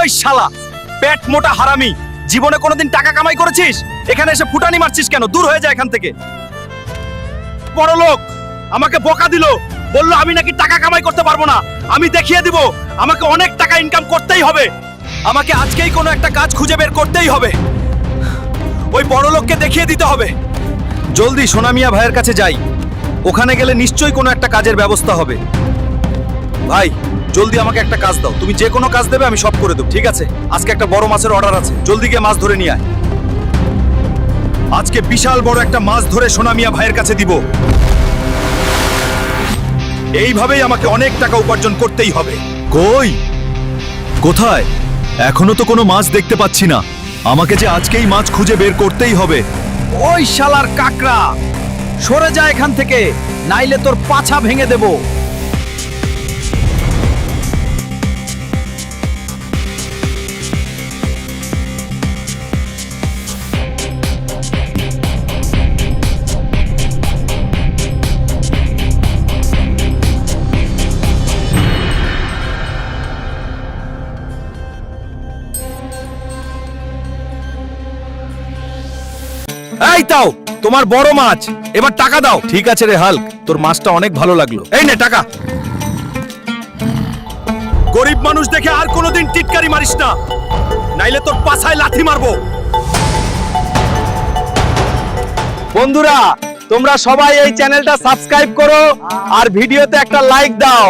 ওই শালা পেট মোটা হারামি, জীবনে কোনোদিন টাকা কামাই করেছিস? এখানে এসে ফুটানি মারছিস কেন? দূর হয়ে যায় এখান থেকে। বড় লোক আমাকে বোকা দিল, বললো আমি নাকি টাকা কামাই করতে পারবো না। আমি দেখিয়ে দিব আমাকে অনেক টাকা ইনকাম করতেই হবে। আমাকে আজকেই কোনো একটা কাজ খুঁজে বের করতেই হবে। ওই বড় লোককে দেখিয়ে দিতে হবে। জলদি সোনা মিয়া ভাইয়ের কাছে যাই, ওখানে গেলে নিশ্চয়ই কোনো একটা কাজের ব্যবস্থা হবে। ভাই জলদি আমাকে একটা কাজ দাও, তুমি যে কোনো কাজ দেবে আমি সব করে দেবো। ঠিক আছে, আজকে একটা বড় মাছের অর্ডার আছে, জলদি গিয়ে মাছ ধরে নিয়ে আয়। আজকে বিশাল বড় একটা মাছ ধরে সোনা মিয়া ভাইয়ের কাছে দিব। এইভাবেই আমাকে অনেক টাকা উপার্জন করতেই হবে। কই, কোথায়? এখনো তো কোনো মাছ দেখতে পাচ্ছি না। আমাকে যে আজকেই মাছ খুঁজে বের করতেই হবে। ওই শালার কাকড়া, সরে যা এখান থেকে, নাইলে তোর পাছা ভেঙে দেব। এই তাও তোমার বড় মাছ, এবার টাকা দাও। ঠিক আছে রে হাল্ক, তোর মাছটা অনেক ভালো লাগলো, এই নে টাকা। গরিব মানুষ দেখে আর কোনোদিন টিটকারি মারিস না, নাইলে তোর পাছায় লাথি মারবো। বন্ধুরা, তোমরা সবাই এই চ্যানেলটা সাবস্ক্রাইব করো আর ভিডিওতে একটা লাইক দাও।